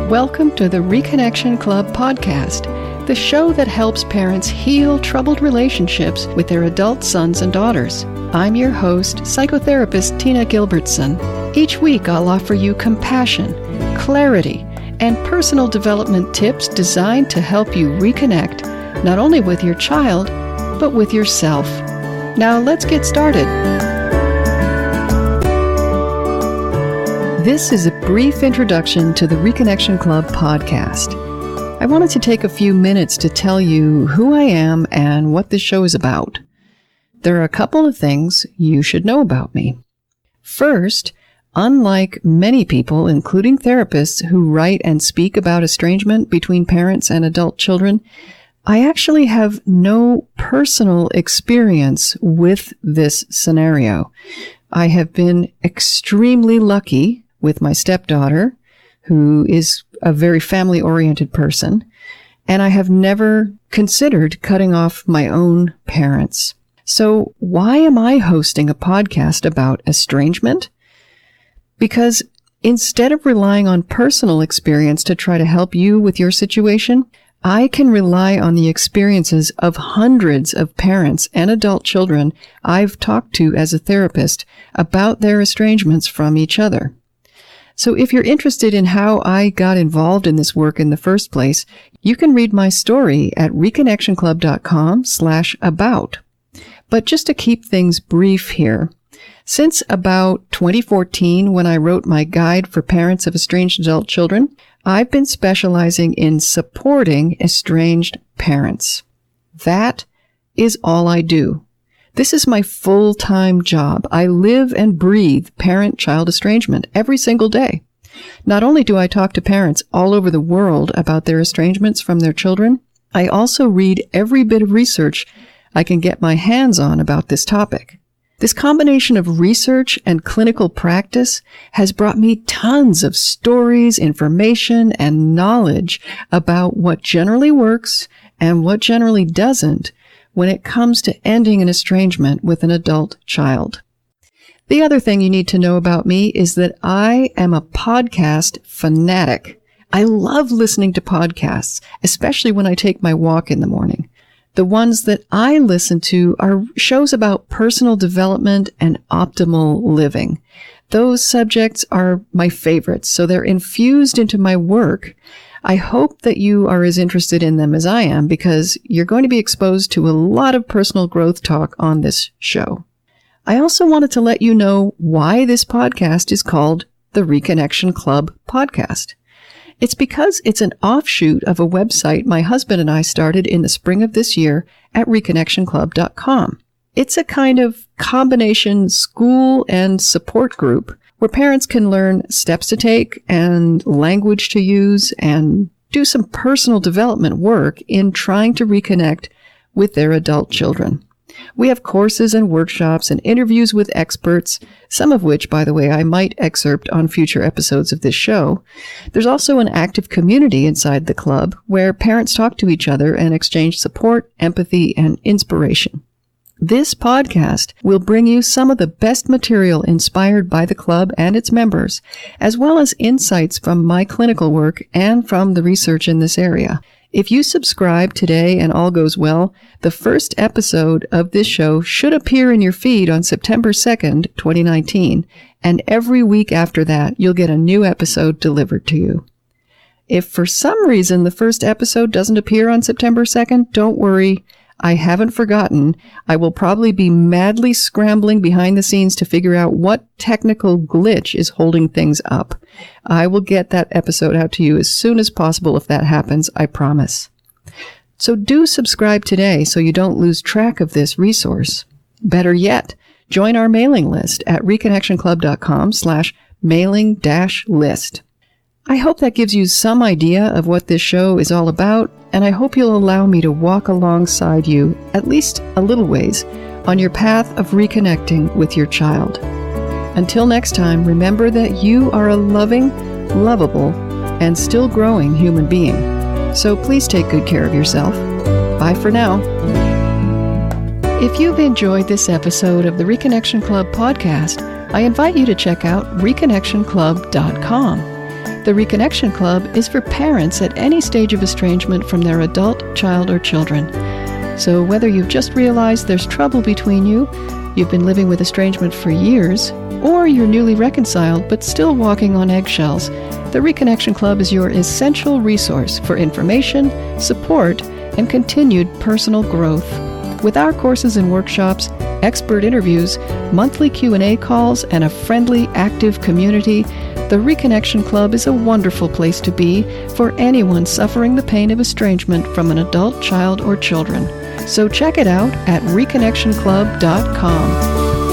Welcome to the Reconnection Club podcast, the show that helps parents heal troubled relationships with their adult sons and daughters. I'm your host, psychotherapist Tina Gilbertson. Each week I'll offer you compassion, clarity, and personal development tips designed to help you reconnect not only with your child, but with yourself. Now let's get started. This is a brief introduction to the Reconnection Club podcast. I wanted to take a few minutes to tell you who I am and what this show is about. There are a couple of things you should know about me. First, unlike many people, including therapists who write and speak about estrangement between parents and adult children, I actually have no personal experience with this scenario. I have been extremely lucky with my stepdaughter, who is a very family-oriented person, and I have never considered cutting off my own parents. So why am I hosting a podcast about estrangement? Because instead of relying on personal experience to try to help you with your situation, I can rely on the experiences of hundreds of parents and adult children I've talked to as a therapist about their estrangements from each other. So if you're interested in how I got involved in this work in the first place, you can read my story at reconnectionclub.com/about. But just to keep things brief here, since about 2014, when I wrote my guide for parents of estranged adult children, I've been specializing in supporting estranged parents. That is all I do. This is my full-time job. I live and breathe parent-child estrangement every single day. Not only do I talk to parents all over the world about their estrangements from their children, I also read every bit of research I can get my hands on about this topic. This combination of research and clinical practice has brought me tons of stories, information, and knowledge about what generally works and what generally doesn't when it comes to ending an estrangement with an adult child. The other thing you need to know about me is that I am a podcast fanatic. I love listening to podcasts, especially when I take my walk in the morning. The ones that I listen to are shows about personal development and optimal living. Those subjects are my favorites, so they're infused into my work. I hope that you are as interested in them as I am, because you're going to be exposed to a lot of personal growth talk on this show. I also wanted to let you know why this podcast is called the Reconnection Club podcast. It's because it's an offshoot of a website my husband and I started in the spring of this year at reconnectionclub.com. It's a kind of combination school and support group where parents can learn steps to take and language to use and do some personal development work in trying to reconnect with their adult children. We have courses and workshops and interviews with experts, some of which, by the way, I might excerpt on future episodes of this show. There's also an active community inside the club where parents talk to each other and exchange support, empathy, and inspiration. This podcast will bring you some of the best material inspired by the club and its members, as well as insights from my clinical work and from the research in this area. If you subscribe today and all goes well, the first episode of this show should appear in your feed on September 2nd, 2019, and every week after that, you'll get a new episode delivered to you. If for some reason the first episode doesn't appear on September 2nd, don't worry. I haven't forgotten. I will probably be madly scrambling behind the scenes to figure out what technical glitch is holding things up. I will get that episode out to you as soon as possible if that happens, I promise. So do subscribe today so you don't lose track of this resource. Better yet, join our mailing list at reconnectionclub.com/mailing-list. I hope that gives you some idea of what this show is all about, and I hope you'll allow me to walk alongside you, at least a little ways, on your path of reconnecting with your child. Until next time, remember that you are a loving, lovable, and still growing human being. So please take good care of yourself. Bye for now. If you've enjoyed this episode of the Reconnection Club podcast, I invite you to check out reconnectionclub.com. The Reconnection Club is for parents at any stage of estrangement from their adult, child, or children. So whether you've just realized there's trouble between you, you've been living with estrangement for years, or you're newly reconciled but still walking on eggshells, the Reconnection Club is your essential resource for information, support, and continued personal growth. With our courses and workshops, expert interviews, monthly Q&A calls, and a friendly, active community, the Reconnection Club is a wonderful place to be for anyone suffering the pain of estrangement from an adult, child, or children. So check it out at reconnectionclub.com.